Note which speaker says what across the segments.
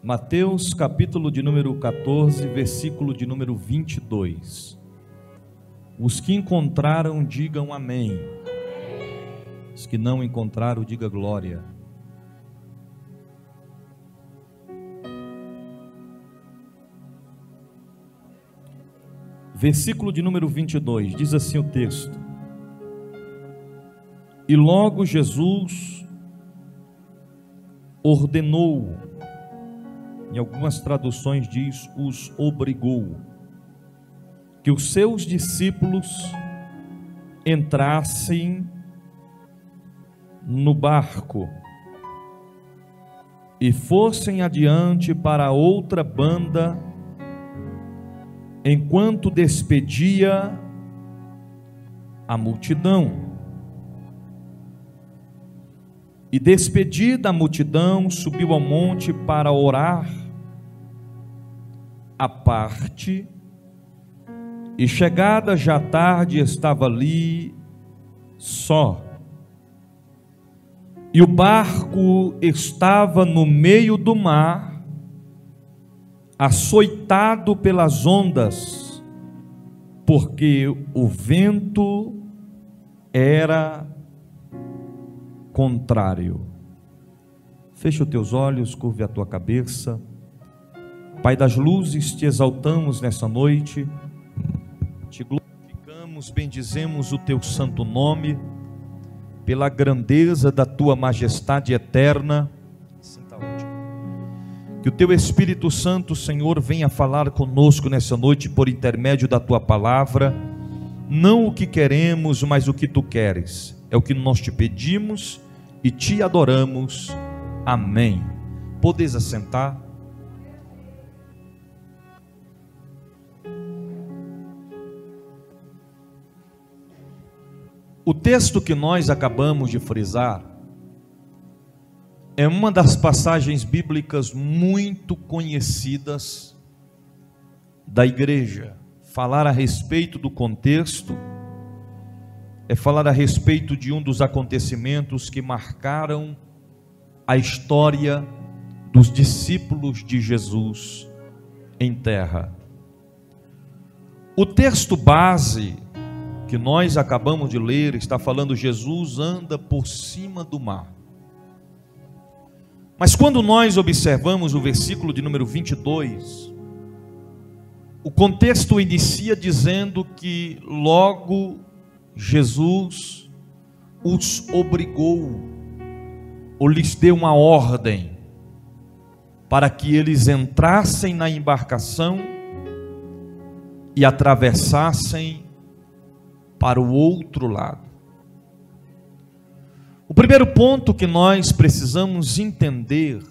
Speaker 1: Mateus capítulo de número 14, versículo de número 22. Os que encontraram, digam amém. Os que não encontraram, diga glória. Versículo de número 22, diz assim o texto: E logo Jesus ordenou, em algumas traduções diz, os obrigou, que os seus discípulos entrassem no barco e fossem adiante para outra banda, enquanto despedia a multidão. E despedida a multidão, subiu ao monte para orar à parte, e chegada já a tarde, estava ali só. E o barco estava no meio do mar, açoitado pelas ondas, porque o vento era contrário. Fecha os teus olhos, curve a tua cabeça. Pai das luzes, te exaltamos nessa noite, te glorificamos, bendizemos o teu santo nome, pela grandeza da tua majestade eterna. Que o teu Espírito Santo, Senhor, venha falar conosco nessa noite por intermédio da tua palavra, não o que queremos, mas o que tu queres. É o que nós te pedimos e te adoramos. Amém. Podes assentar. O texto que nós acabamos de frisar é uma das passagens bíblicas muito conhecidas da igreja. Falar a respeito do contexto é falar a respeito de um dos acontecimentos que marcaram a história dos discípulos de Jesus em terra. O texto base que nós acabamos de ler está falando: Jesus anda por cima do mar. Mas quando nós observamos o versículo de número 22, o contexto inicia dizendo que logo Jesus os obrigou, ou lhes deu uma ordem, para que eles entrassem na embarcação e atravessassem para o outro lado. O primeiro ponto que nós precisamos entender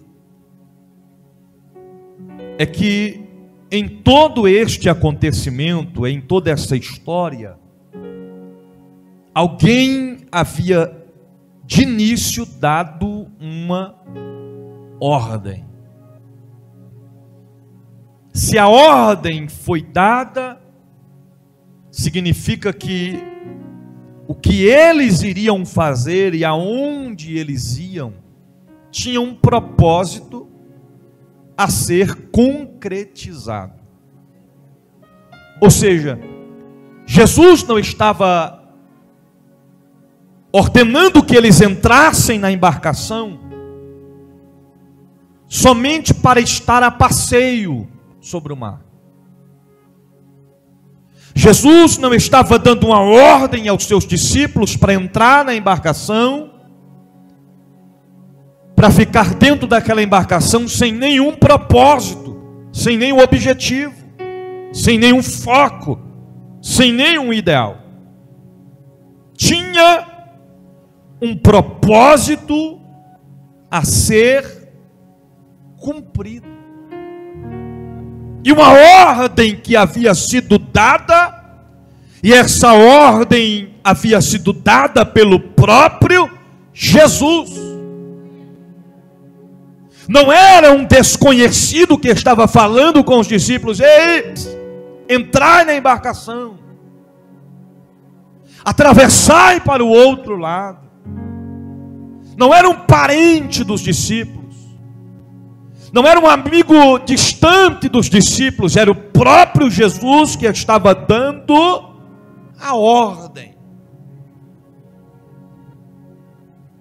Speaker 1: é que em todo este acontecimento, em toda essa história, alguém havia de início dado uma ordem. Se a ordem foi dada, significa que o que eles iriam fazer e aonde eles iam tinha um propósito a ser concretizado. Ou seja, Jesus não estava ordenando que eles entrassem na embarcação somente para estar a passeio sobre o mar. Jesus não estava dando uma ordem aos seus discípulos para entrar na embarcação, para ficar dentro daquela embarcação sem nenhum propósito, sem nenhum objetivo, sem nenhum foco, sem nenhum ideal. Tinha um propósito a ser cumprido. E uma ordem que havia sido dada, e essa ordem havia sido dada pelo próprio Jesus. Não era um desconhecido que estava falando com os discípulos: ei, entrai na embarcação, atravessai para o outro lado. Não era um parente dos discípulos, Não era um amigo distante dos discípulos, era o próprio Jesus que estava dando a ordem.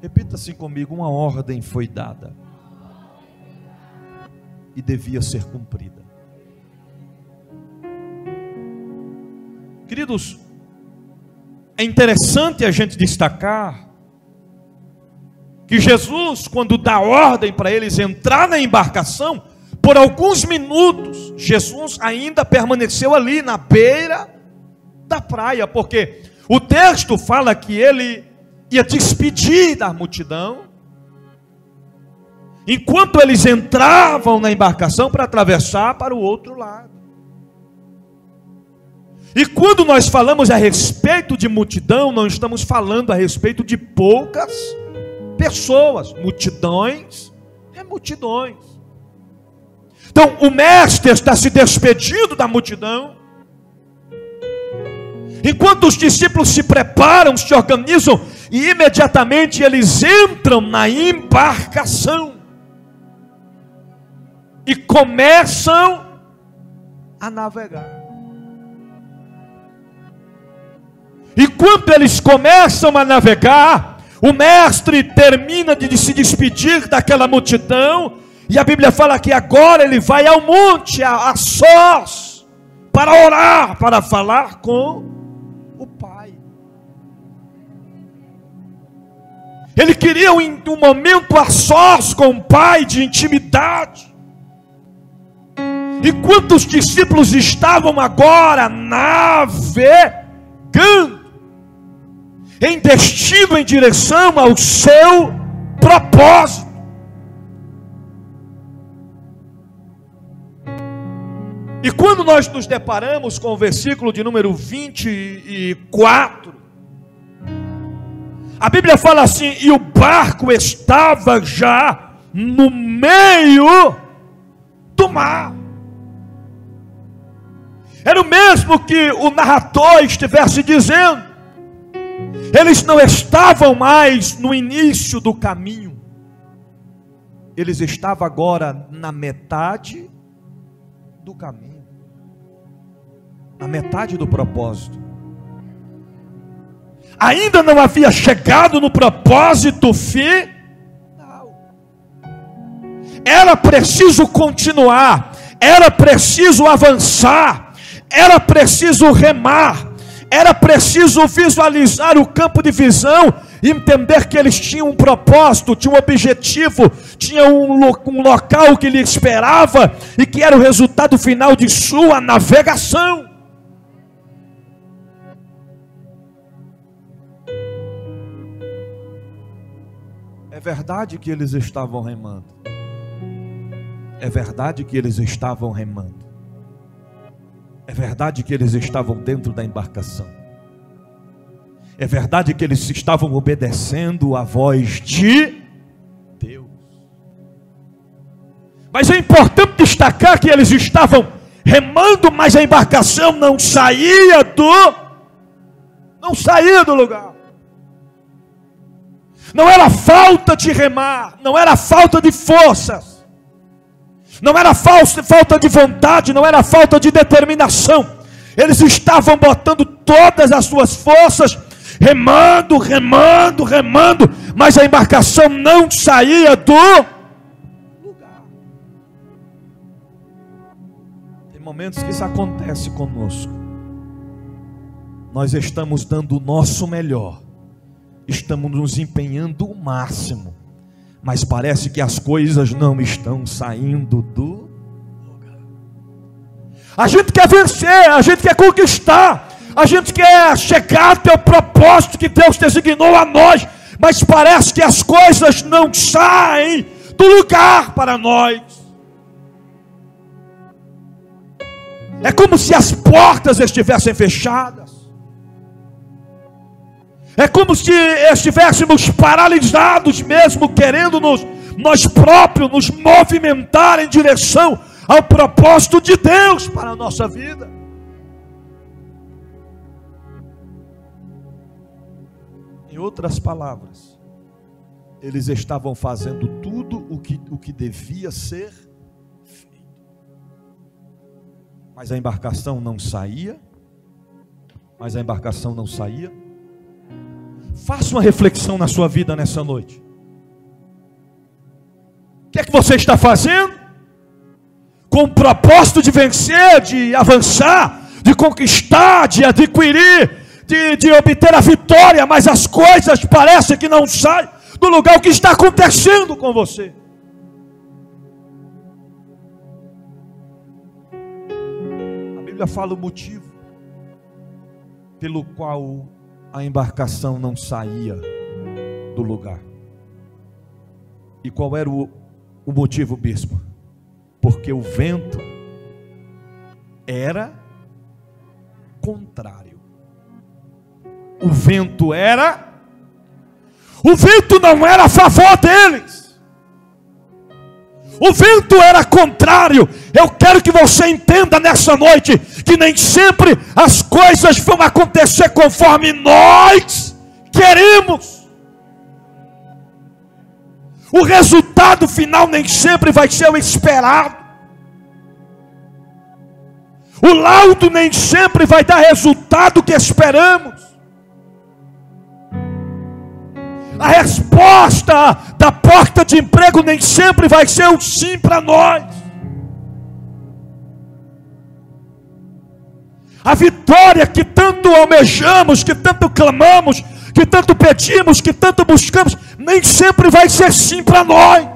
Speaker 1: Repita assim comigo: uma ordem foi dada e devia ser cumprida. Queridos, é interessante a gente destacar que Jesus, quando dá ordem para eles entrar na embarcação, por alguns minutos, Jesus ainda permaneceu ali na beira da praia, porque o texto fala que ele ia despedir da multidão, enquanto eles entravam na embarcação para atravessar para o outro lado. E quando nós falamos a respeito de multidão, não estamos falando a respeito de poucas pessoas. Multidões é multidões. Então o mestre está se despedindo da multidão, enquanto os discípulos se preparam, se organizam, e imediatamente eles entram na embarcação e começam a navegar. E quando eles começam a navegar, o mestre termina de se despedir daquela multidão, e a Bíblia fala que agora ele vai ao monte, a sós, para orar, para falar com o Pai. Ele queria um momento a sós com o Pai, de intimidade. E quando os discípulos estavam agora navegando, em destino, em direção ao seu propósito, e quando nós nos deparamos com o versículo de número 24, a Bíblia fala assim: e o barco estava já no meio do mar. Era o mesmo que o narrador estivesse dizendo. Eles não estavam mais no início do caminho, eles estavam agora na metade do caminho, na metade do propósito. Ainda não havia chegado no propósito final. Era preciso continuar, era preciso avançar, era preciso remar, era preciso visualizar o campo de visão e entender que eles tinham um propósito, tinham um objetivo, tinham um local que lhe esperava e que era o resultado final de sua navegação. É verdade que eles estavam remando. É verdade que eles estavam remando. É verdade que eles estavam dentro da embarcação. É verdade que eles estavam obedecendo a voz de Deus. Mas é importante destacar que eles estavam remando, mas a embarcação não saía do lugar. Não era falta de remar, não era falta de forças, não era falta de vontade, não era falta de determinação. Eles estavam botando todas as suas forças, remando, mas a embarcação não saía do lugar. Tem momentos que isso acontece conosco. Nós estamos dando o nosso melhor, estamos nos empenhando o máximo, mas parece que as coisas não estão saindo do lugar. A gente quer vencer, a gente quer conquistar, a gente quer chegar até o propósito que Deus designou a nós, mas parece que as coisas não saem do lugar para nós. É como se as portas estivessem fechadas. É como se estivéssemos paralisados mesmo, querendo nós próprios nos movimentar em direção ao propósito de Deus para a nossa vida. Em outras palavras, eles estavam fazendo tudo o que devia ser Mas a embarcação não saía. Faça uma reflexão na sua vida nessa noite. O que é que você está fazendo? Com o propósito de vencer, de avançar, de conquistar, de adquirir, de obter a vitória, mas as coisas parecem que não saem do lugar. O que está acontecendo com você? A Bíblia fala o motivo pelo qual a embarcação não saía do lugar. E qual era o motivo, bispo? Porque o vento era contrário. O vento não era a favor deles. O vento era contrário. Eu quero que você entenda nessa noite que nem sempre as coisas vão acontecer conforme nós queremos. O resultado final nem sempre vai ser o esperado. O laudo nem sempre vai dar resultado que esperamos. A resposta da porta de emprego nem sempre vai ser o sim para nós. A vitória que tanto almejamos, que tanto clamamos, que tanto pedimos, que tanto buscamos, nem sempre vai ser sim para nós.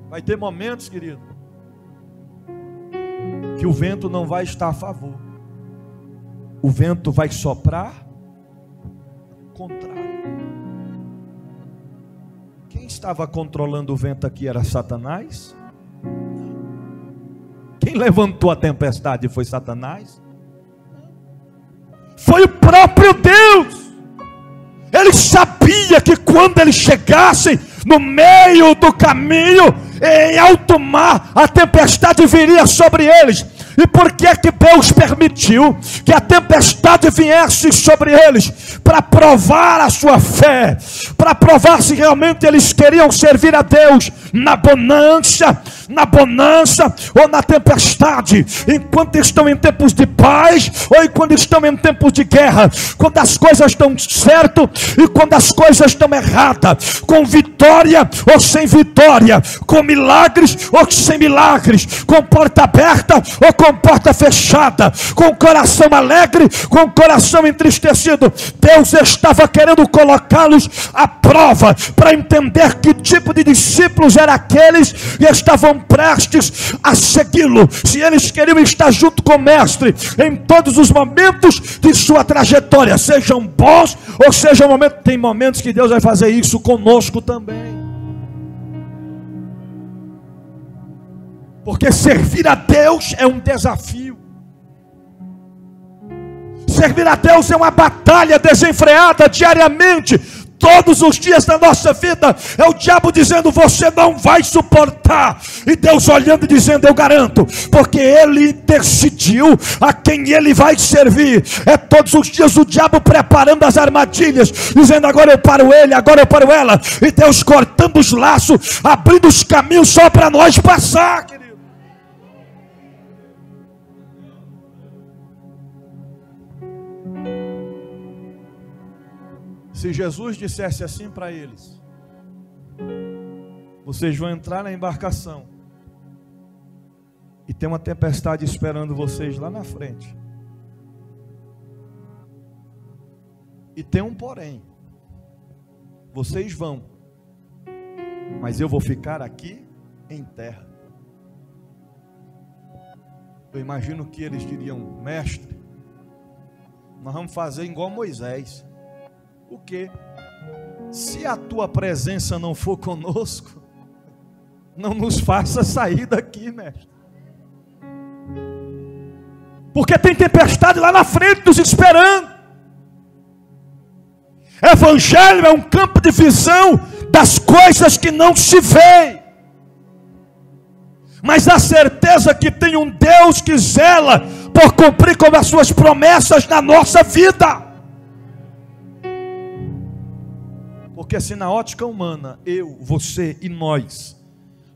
Speaker 1: Vai ter momentos, querido, que o vento não vai estar a favor. O vento vai soprar contrário. Quem estava controlando o vento aqui era Satanás? Quem levantou a tempestade foi Satanás? Foi o próprio Deus. Ele sabia que quando eles chegassem no meio do caminho, em alto mar, a tempestade viria sobre eles. E por que que Deus permitiu que a tempestade viesse sobre eles? Para provar a sua fé, para provar se realmente eles queriam servir a Deus na bonança ou na tempestade, enquanto estão em tempos de paz ou enquanto estão em tempos de guerra, quando as coisas estão certo e quando as coisas estão erradas, com vitória ou sem vitória, com milagres ou sem milagres, com porta aberta ou com porta fechada, com coração alegre, com coração entristecido. Deus estava querendo colocá-los à prova, para entender que tipo de discípulos eram aqueles que estavam prestes a segui-lo, se eles queriam estar junto com o mestre em todos os momentos de sua trajetória, sejam bons ou sejam momentos. Tem momentos que Deus vai fazer isso conosco também, porque servir a Deus é um desafio. Servir a Deus é uma batalha desenfreada diariamente, todos os dias da nossa vida. É o diabo dizendo: você não vai suportar, e Deus olhando e dizendo: eu garanto, porque Ele decidiu a quem Ele vai servir. É todos os dias o diabo preparando as armadilhas, dizendo: agora eu paro ele, agora eu paro ela, e Deus cortando os laços, abrindo os caminhos só para nós passar, querido. Se Jesus dissesse assim para eles: vocês vão entrar na embarcação e tem uma tempestade esperando vocês lá na frente, e tem um porém, vocês vão, mas eu vou ficar aqui em terra. Eu imagino que eles diriam: mestre, nós vamos fazer igual Moisés. O quê? Se a tua presença não for conosco, não nos faça sair daqui, mestre, porque tem tempestade lá na frente nos esperando. Evangelho é um campo de visão das coisas que não se vê, mas a certeza que tem um Deus que zela por cumprir com as suas promessas na nossa vida. Porque se na ótica humana, eu, você e nós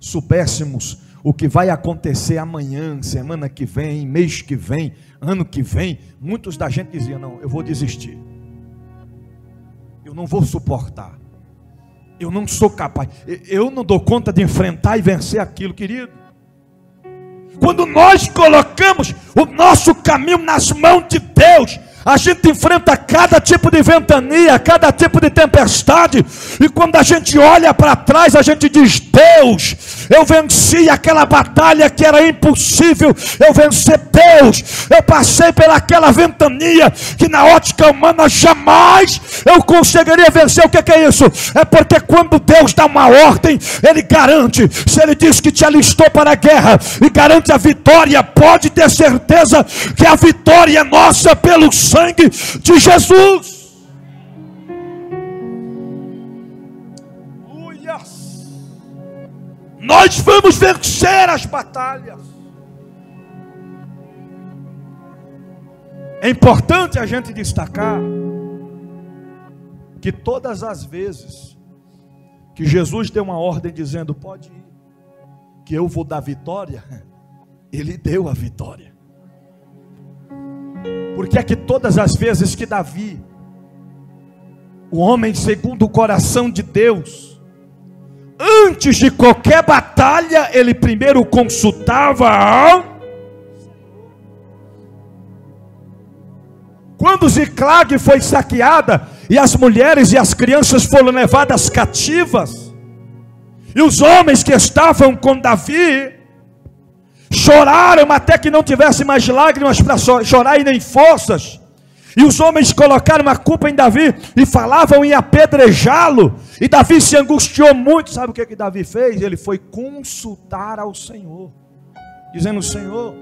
Speaker 1: soubéssemos o que vai acontecer amanhã, semana que vem, mês que vem, ano que vem, muitos da gente diziam: não, eu vou desistir, eu não vou suportar, eu não sou capaz, eu não dou conta de enfrentar e vencer aquilo, querido. Quando nós colocamos o nosso caminho nas mãos de Deus, a gente enfrenta cada tipo de ventania, cada tipo de tempestade, e quando a gente olha para trás, a gente diz: Deus, eu venci aquela batalha que era impossível eu vencer. Deus, eu passei pelaquela ventania que na ótica humana jamais eu conseguiria vencer. O que é isso? É porque quando Deus dá uma ordem, Ele garante. Se Ele diz que te alistou para a guerra e garante a vitória, pode ter certeza que a vitória é nossa pelo sangue de Jesus. Nós vamos vencer as batalhas. É importante a gente destacar que todas as vezes que Jesus deu uma ordem dizendo: pode ir, que eu vou dar vitória, Ele deu a vitória. Porque é que todas as vezes que Davi, o homem segundo o coração de Deus, antes de qualquer batalha, ele primeiro consultava ao... Quando Ziclag foi saqueada, e as mulheres e as crianças foram levadas cativas, e os homens que estavam com Davi choraram até que não tivesse mais lágrimas para chorar e nem forças, e os homens colocaram a culpa em Davi e falavam em apedrejá-lo, e Davi se angustiou muito. Sabe o que Davi fez? Ele foi consultar ao Senhor, dizendo: Senhor,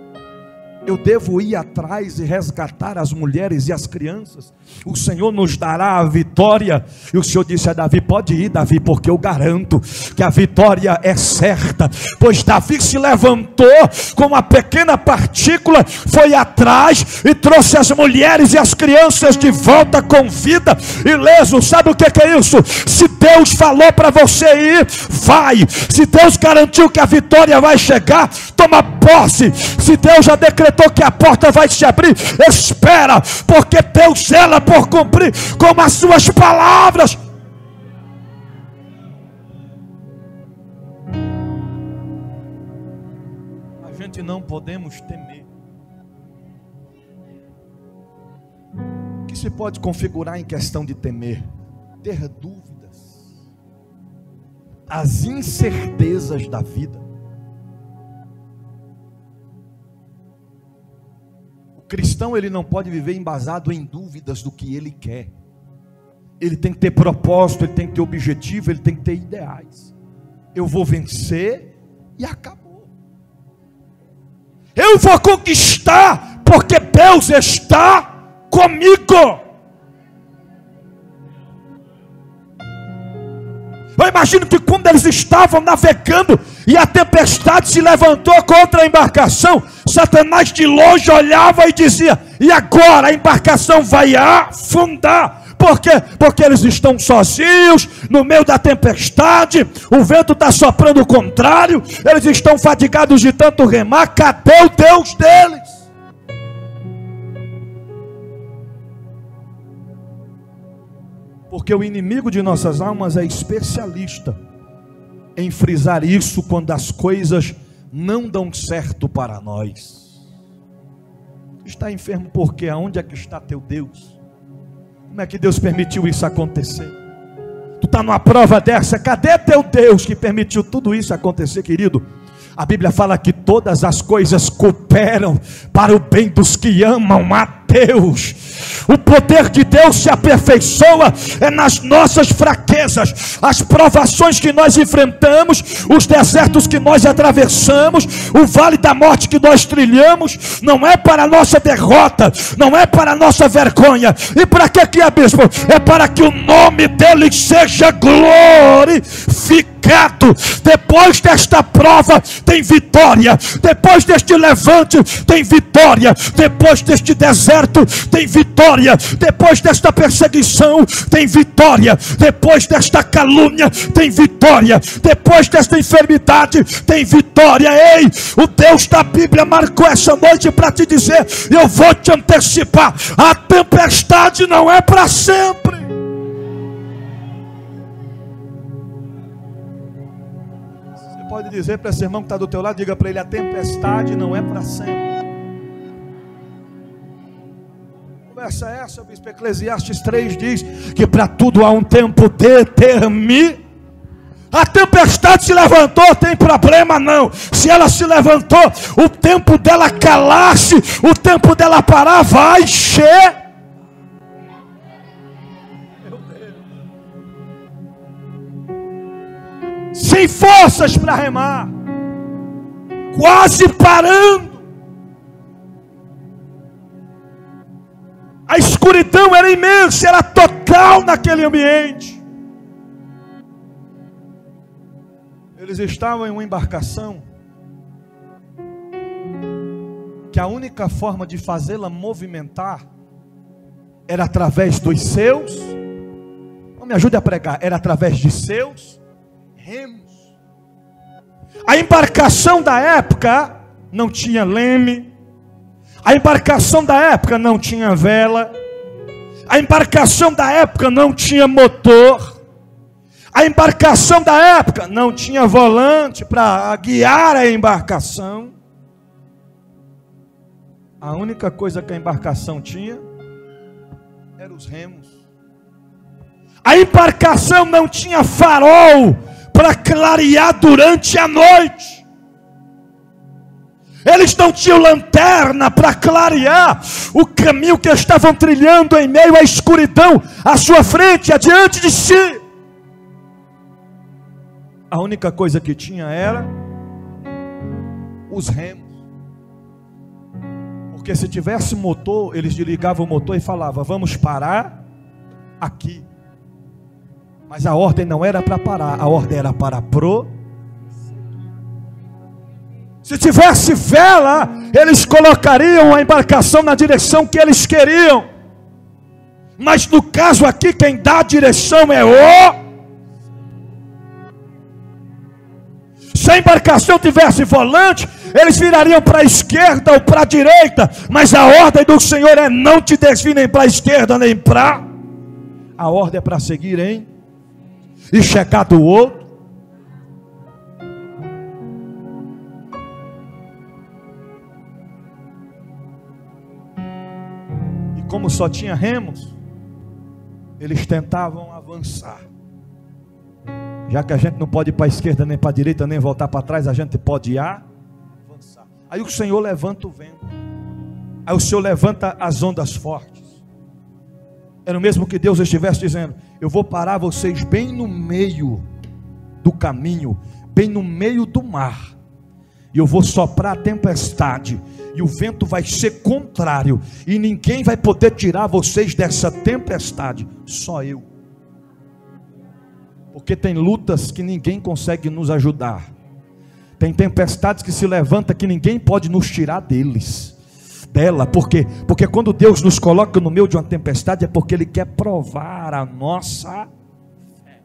Speaker 1: eu devo ir atrás e resgatar as mulheres e as crianças? O Senhor nos dará a vitória. E o Senhor disse a Davi: pode ir, Davi, porque eu garanto que a vitória é certa. Pois Davi se levantou com uma pequena partícula, foi atrás e trouxe as mulheres e as crianças de volta com vida, ileso. Sabe o que é isso? Se Deus falou para você ir, vai. Se Deus garantiu que a vitória vai chegar, toma posse. Se Deus já decretou que a porta vai se abrir, espera, porque Deus zela por cumprir com as suas palavras. A gente não podemos temer. O que se pode configurar em questão de temer? Ter dúvidas, as incertezas da vida. O cristão, ele não pode viver embasado em dúvidas do que ele quer. Ele tem que ter propósito, ele tem que ter objetivo, ele tem que ter ideais. Eu vou vencer e acabou. Eu vou conquistar porque Deus está comigo. Eu imagino que quando eles estavam navegando e a tempestade se levantou contra a embarcação, Satanás de longe olhava e dizia: e agora a embarcação vai afundar. Por quê? Porque eles estão sozinhos no meio da tempestade, o vento está soprando o contrário, eles estão fadigados de tanto remar. Cadê o Deus deles? Porque o inimigo de nossas almas é especialista em frisar isso quando as coisas não dão certo para nós. Está enfermo porque aonde é que está teu Deus? Como é que Deus permitiu isso acontecer? Tu está numa prova dessa, cadê teu Deus que permitiu tudo isso acontecer, querido? A Bíblia fala que todas as coisas cooperam para o bem dos que amam a Deus. O poder de Deus se aperfeiçoa nas nossas fraquezas. As provações que nós enfrentamos, os desertos que nós atravessamos, o vale da morte que nós trilhamos, não é para a nossa derrota, não é para a nossa vergonha. E para que é, bispo? É para que o nome dele seja glorificado.
Speaker 2: pecado, depois desta prova tem vitória, depois deste levante tem vitória, depois deste deserto tem vitória, depois desta perseguição tem vitória, depois desta calúnia tem vitória, depois desta enfermidade tem vitória. Ei, o Deus da Bíblia marcou essa noite para te dizer: eu vou te antecipar, a tempestade não é para sempre. Você pode dizer para esse irmão que está do teu lado, diga para ele: a tempestade não é para sempre. Conversa essa, o bispo. Eclesiastes 3 diz que para tudo há um tempo determinado. A tempestade se levantou, tem problema não. Se ela se levantou, o tempo dela calar-se, o tempo dela parar vai chegar. Sem forças para remar, quase parando. A escuridão era imensa, era total naquele ambiente. Eles estavam em uma embarcação que a única forma de fazê-la movimentar era através dos seus, não me ajude a pregar, era através de seus remos. A embarcação da época não tinha leme, a embarcação da época não tinha vela, a embarcação da época não tinha motor, a embarcação da época não tinha volante para guiar a embarcação. A única coisa que a embarcação tinha eram os remos. A embarcação não tinha farol para clarear durante a noite. Eles não tinham lanterna para clarear o caminho que estavam trilhando em meio à escuridão, à sua frente, adiante de si. A única coisa que tinha era os remos. Porque se tivesse motor, eles desligavam o motor e falavam: vamos parar aqui. Mas a ordem não era para parar, a ordem era para Se tivesse vela, eles colocariam a embarcação na direção que eles queriam. Mas no caso aqui, quem dá a direção é o... Se a embarcação tivesse volante, eles virariam para a esquerda ou para a direita. Mas a ordem do Senhor é: não te desvie nem para a esquerda nem para... A ordem é para seguir e chegar do outro. E como só tinha remos, eles tentavam avançar. Já que a gente não pode ir para a esquerda nem para a direita, nem voltar para trás, a gente pode ir avançar. Aí o Senhor levanta o vento, aí o Senhor levanta as ondas fortes. Era o mesmo que Deus estivesse dizendo: eu vou parar vocês bem no meio do caminho, bem no meio do mar, e eu vou soprar a tempestade, e o vento vai ser contrário, e ninguém vai poder tirar vocês dessa tempestade, só eu. Porque tem lutas que ninguém consegue nos ajudar, tem tempestades que se levantam que ninguém pode nos tirar dela. Por quê? Porque quando Deus nos coloca no meio de uma tempestade, é porque Ele quer provar a nossa fé.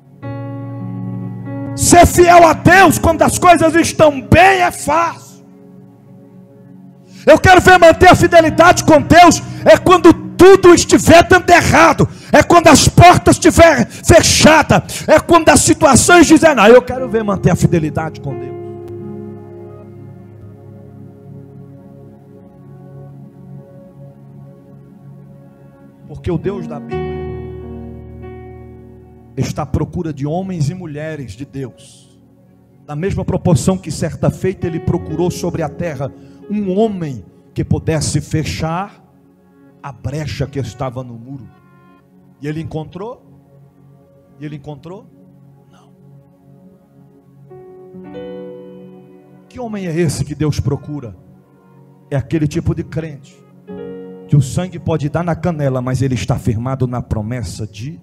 Speaker 2: Ser fiel a Deus quando as coisas estão bem é fácil. Eu quero ver manter a fidelidade com Deus é quando tudo estiver dando errado, é quando as portas estiverem fechadas, é quando as situações dizem: não, eu quero ver manter a fidelidade com Deus. Porque o Deus da Bíblia está à procura de homens e mulheres de Deus, da mesma proporção que certa feita Ele procurou sobre a terra um homem que pudesse fechar a brecha que estava no muro. E Ele encontrou? E Ele encontrou? Não. Que homem é esse que Deus procura? É aquele tipo de crente que o sangue pode dar na canela, mas ele está firmado na promessa de...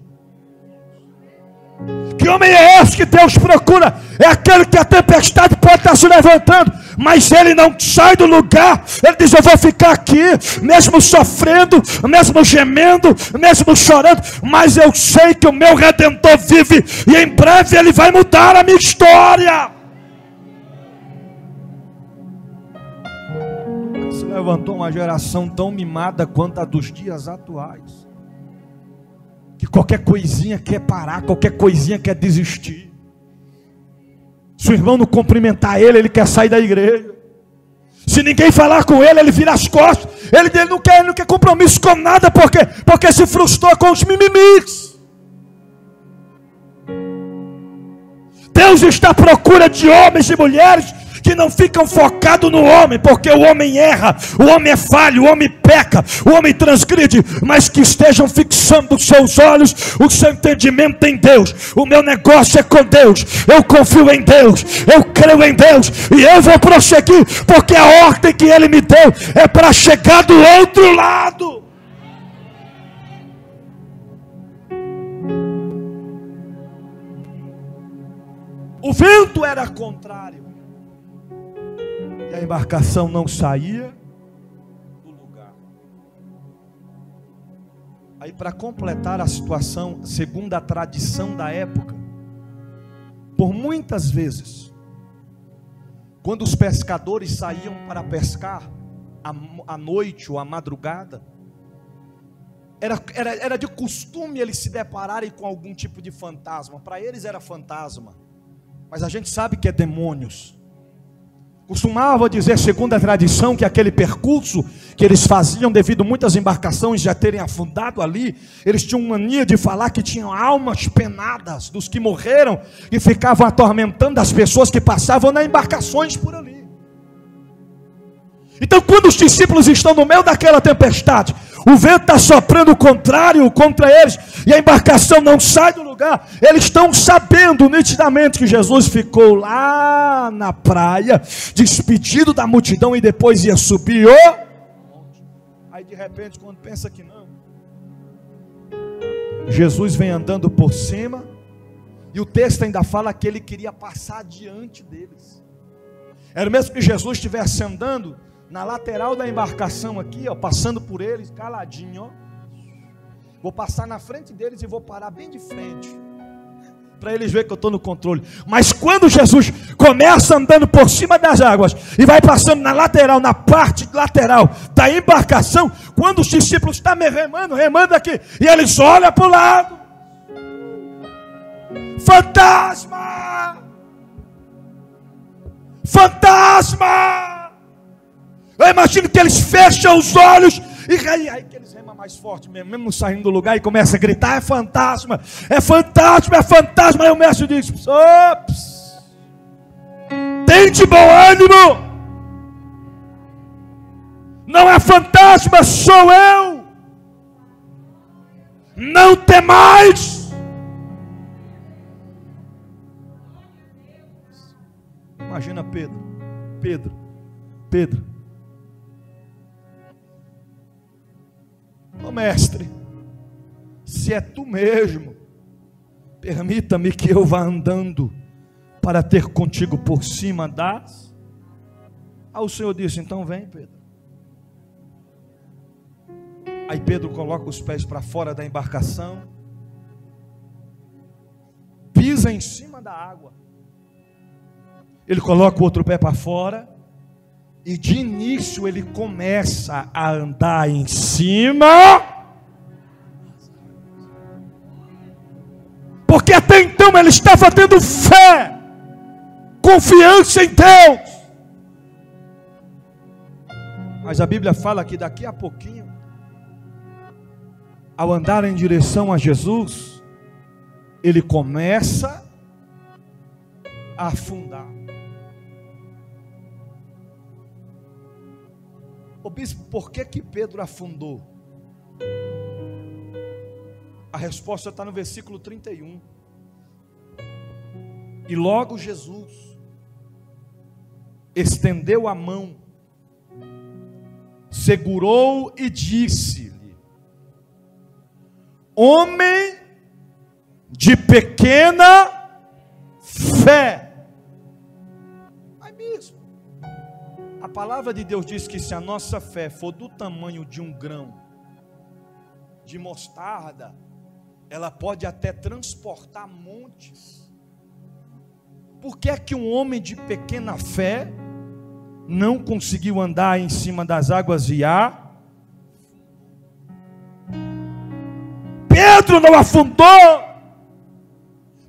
Speaker 2: Que homem é esse que Deus procura? É aquele que a tempestade pode estar se levantando, mas ele não sai do lugar. Ele diz: eu vou ficar aqui, mesmo sofrendo, mesmo gemendo, mesmo chorando, mas eu sei que o meu Redentor vive, e em breve ele vai mudar a minha história. Se levantou uma geração tão mimada quanto a dos dias atuais, que qualquer coisinha quer parar, qualquer coisinha quer desistir. Se o irmão não cumprimentar ele, ele quer sair da igreja. Se ninguém falar com ele, ele vira as costas. Ele não quer compromisso com nada, porque se frustrou com os mimimis. Deus está à procura de homens e mulheres que não ficam focados no homem, porque o homem erra, o homem é falho, o homem peca, o homem transgride, mas que estejam fixando os seus olhos, o seu entendimento em Deus. O meu negócio é com Deus, eu confio em Deus, eu creio em Deus, e eu vou prosseguir, porque a ordem que Ele me deu é para chegar do outro lado. O vento era contrário, e a embarcação não saía do lugar. Aí, para completar a situação, segundo a tradição da época, por muitas vezes, quando os pescadores saíam para pescar à noite ou à madrugada, era de costume eles se depararem com algum tipo de fantasma. Para eles era fantasma, mas a gente sabe que é demônios. Costumava dizer, segundo a tradição, que aquele percurso que eles faziam, devido a muitas embarcações já terem afundado ali, eles tinham mania de falar que tinham almas penadas dos que morreram e ficavam atormentando as pessoas que passavam nas embarcações por ali. Então, quando os discípulos estão no meio daquela tempestade, o vento está soprando o contrário contra eles, e a embarcação não sai do lugar, eles estão sabendo nitidamente que Jesus ficou lá na praia, despedido da multidão, e depois ia subir Aí de repente, quando pensa que não, Jesus vem andando por cima, e o texto ainda fala que ele queria passar diante deles. Era mesmo que Jesus estivesse andando na lateral da embarcação aqui, passando por eles, caladinho, Vou passar na frente deles e vou parar bem de frente, para eles verem que eu estou no controle. Mas quando Jesus começa andando por cima das águas e vai passando na lateral, na parte lateral da embarcação, quando os discípulos estão remando aqui, e eles olham para o lado, fantasma! Fantasma! Eu imagino que eles fecham os olhos e aí que eles remam mais forte mesmo saindo do lugar, e começa a gritar: é fantasma, é fantasma, é fantasma. Aí o mestre diz: ops, tem de bom ânimo, não é fantasma, sou eu, não temais. Imagina Pedro. Ô mestre, se é tu mesmo, permita-me que eu vá andando para ter contigo por cima das. Aí o Senhor disse: então vem, Pedro. Aí Pedro coloca os pés para fora da embarcação, pisa em cima da água, ele coloca o outro pé para fora, e de início ele começa a andar em cima, porque até então ele estava tendo fé, confiança em Deus. Mas a Bíblia fala que daqui a pouquinho, ao andar em direção a Jesus, ele começa a afundar. Ô bispo, por que Pedro afundou? A resposta está no versículo 31. E logo Jesus estendeu a mão, segurou e disse-lhe: homem de pequena fé. Mas mesmo, a palavra de Deus diz que se a nossa fé for do tamanho de um grão de mostarda, ela pode até transportar montes. Por que é que um homem de pequena fé não conseguiu andar em cima das águas e Pedro não afundou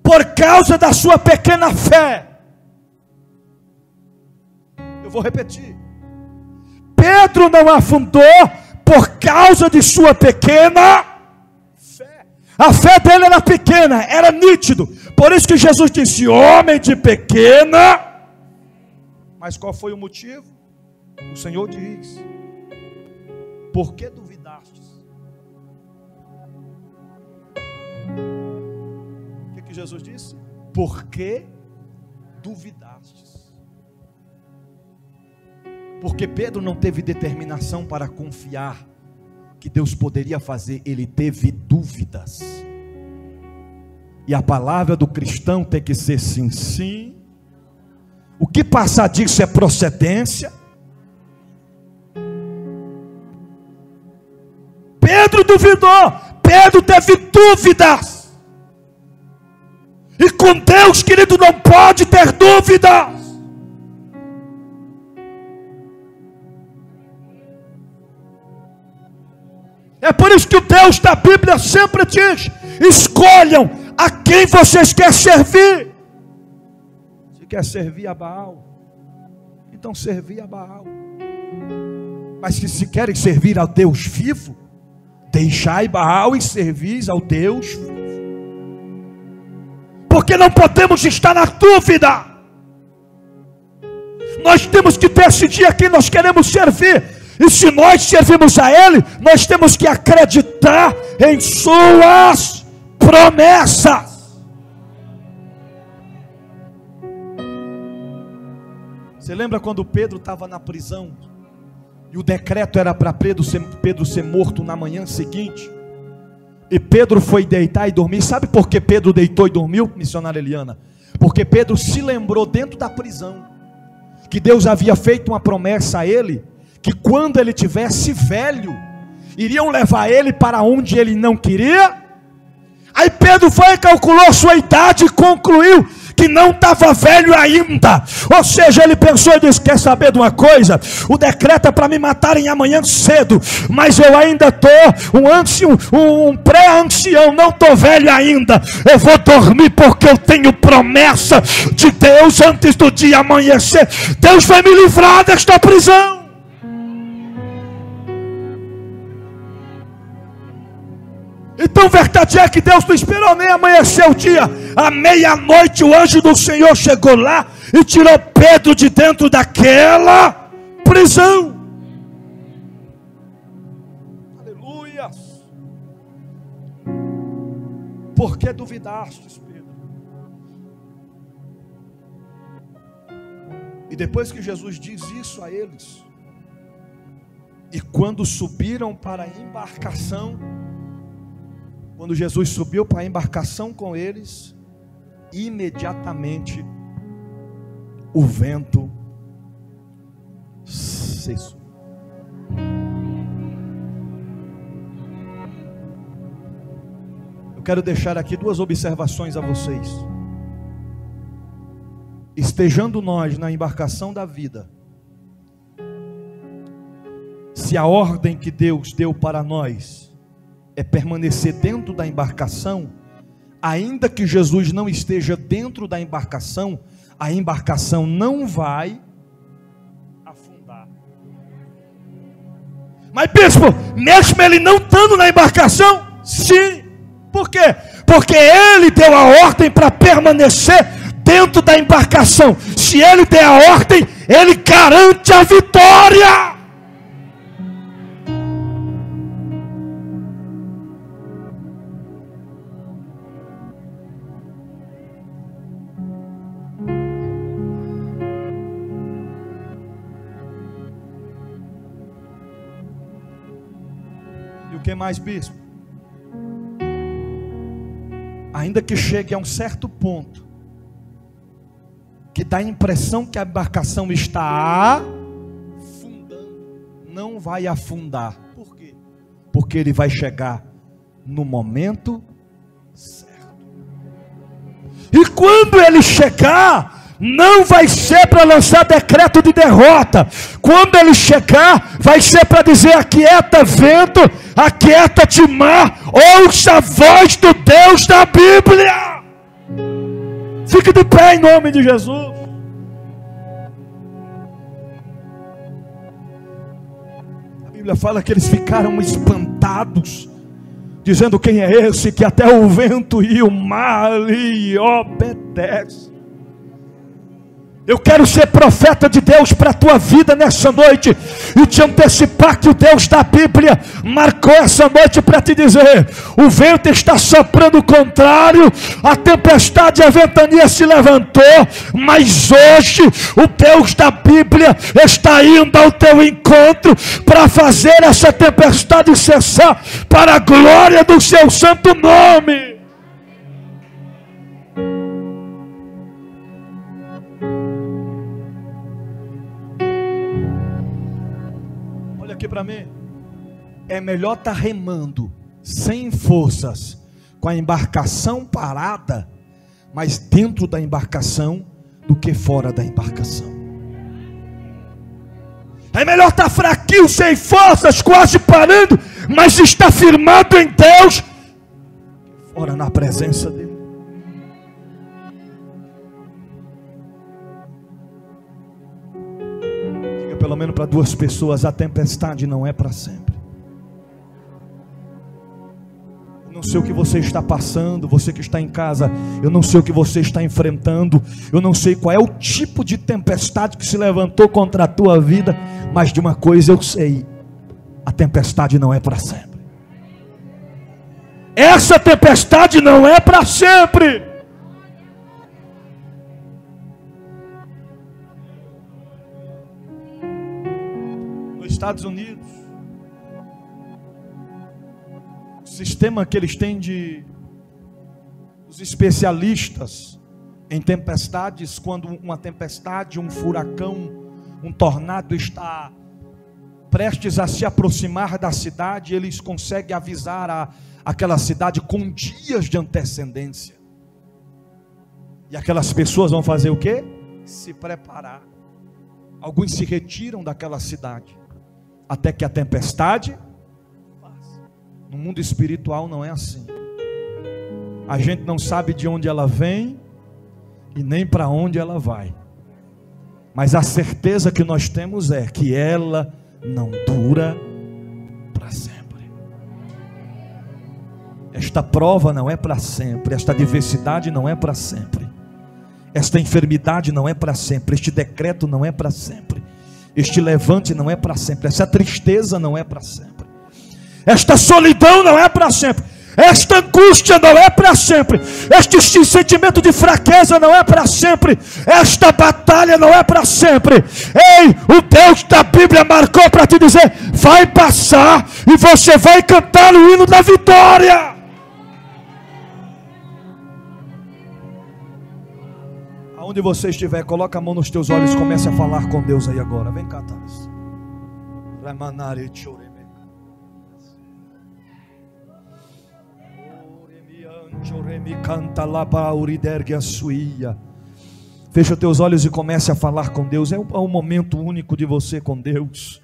Speaker 2: por causa da sua pequena fé. Eu vou repetir. Pedro não afundou por causa de sua pequena fé. A fé dele era pequena, era nítido. Por isso que Jesus disse: homem de pequena. Mas qual foi o motivo? O Senhor diz: por que duvidastes? O que Jesus disse? Por que duvidastes? Porque Pedro não teve determinação para confiar que Deus poderia fazer, ele teve dúvidas. E a palavra do cristão tem que ser sim, sim. O que passar disso é procedência. Pedro duvidou, Pedro teve dúvidas. E com Deus, querido, não pode ter dúvidas. É por isso que o Deus da Bíblia sempre diz: escolham a quem vocês querem servir. Se quer servir a Baal, então servir a Baal. Mas se querem servir ao Deus vivo, deixai Baal e servis ao Deus vivo. Porque não podemos estar na dúvida. Nós temos que decidir a quem nós queremos servir. E se nós servimos a Ele, nós temos que acreditar em suas promessas. Você lembra quando Pedro estava na prisão e o decreto era para Pedro ser morto na manhã seguinte? E Pedro foi deitar e dormir. Sabe por que Pedro deitou e dormiu, missionária Eliana? Porque Pedro se lembrou dentro da prisão que Deus havia feito uma promessa a ele, que quando ele tivesse velho, iriam levar ele para onde ele não queria. Aí Pedro foi e calculou sua idade e concluiu que não estava velho ainda. Ou seja, ele pensou e disse: quer saber de uma coisa? O decreto é para me matarem amanhã cedo, mas eu ainda estou um pré-ancião, não estou velho ainda. Eu vou dormir porque eu tenho promessa de Deus antes do dia amanhecer. Deus vai me livrar desta prisão. Então verdade é que Deus não esperou nem amanhecer o dia. À meia-noite o anjo do Senhor chegou lá e tirou Pedro de dentro daquela prisão. Aleluia. Por que duvidastes, Pedro? E depois que Jesus diz isso a eles, e quando subiram para a embarcação, quando Jesus subiu para a embarcação com eles, imediatamente o vento cessou. Eu quero deixar aqui duas observações a vocês. Estejando nós na embarcação da vida, se a ordem que Deus deu para nós é permanecer dentro da embarcação, ainda que Jesus não esteja dentro da embarcação, a embarcação não vai afundar. Mas bispo, mesmo ele não estando na embarcação? Sim. Por quê? Porque ele deu a ordem para permanecer dentro da embarcação. Se ele der a ordem, ele garante a vitória. E o que mais, bispo? ainda que chegue a um certo ponto, que dá a impressão que a embarcação está afundando, não vai afundar. Por quê? Porque ele vai chegar no momento certo. E quando ele chegar, não vai ser para lançar decreto de derrota. Quando ele chegar, vai ser para dizer: aquieta vento, aquieta-te mar, ouça a voz do Deus da Bíblia. Fique de pé em nome de Jesus. A Bíblia fala que eles ficaram espantados, dizendo: quem é esse que até o vento e o mar lhe obedecem? Eu quero ser profeta de Deus para a tua vida nessa noite e te antecipar que o Deus da Bíblia marcou essa noite para te dizer: o vento está soprando contrário, a tempestade e a ventania se levantou, mas hoje o Deus da Bíblia está indo ao teu encontro para fazer essa tempestade cessar para a glória do seu santo nome. Aqui para mim, é melhor estar remando sem forças, com a embarcação parada, mas dentro da embarcação, do que fora da embarcação. É melhor estar fraquinho, sem forças, quase parando, mas estar firmado em Deus, fora na presença dele. Pelo menos para 2 pessoas: a tempestade não é para sempre. Eu não sei o que você está passando, você que está em casa, eu não sei o que você está enfrentando, eu não sei qual é o tipo de tempestade que se levantou contra a tua vida, mas de uma coisa eu sei: a tempestade não é para sempre. Essa tempestade não é para sempre. Estados Unidos, o sistema que eles têm os especialistas em tempestades, quando uma tempestade, um furacão, um tornado está prestes a se aproximar da cidade, eles conseguem avisar aquela cidade com dias de antecedência. E aquelas pessoas vão fazer o quê? Se preparar. Alguns se retiram daquela cidade até que a tempestade passe. No mundo espiritual não é assim. A gente não sabe de onde ela vem e nem para onde ela vai, mas a certeza que nós temos é que ela não dura para sempre. Esta prova não é para sempre, esta adversidade não é para sempre, esta enfermidade não é para sempre, este decreto não é para sempre, este levante não é para sempre, essa tristeza não é para sempre, esta solidão não é para sempre, esta angústia não é para sempre, este sentimento de fraqueza não é para sempre, esta batalha não é para sempre. Ei, o Deus da Bíblia marcou para te dizer: vai passar e você vai cantar o hino da vitória. Aonde você estiver, coloca a mão nos teus olhos e comece a falar com Deus aí agora. Vem cá, Thales. Fecha os teus olhos e comece a falar com Deus. É um momento único de você com Deus.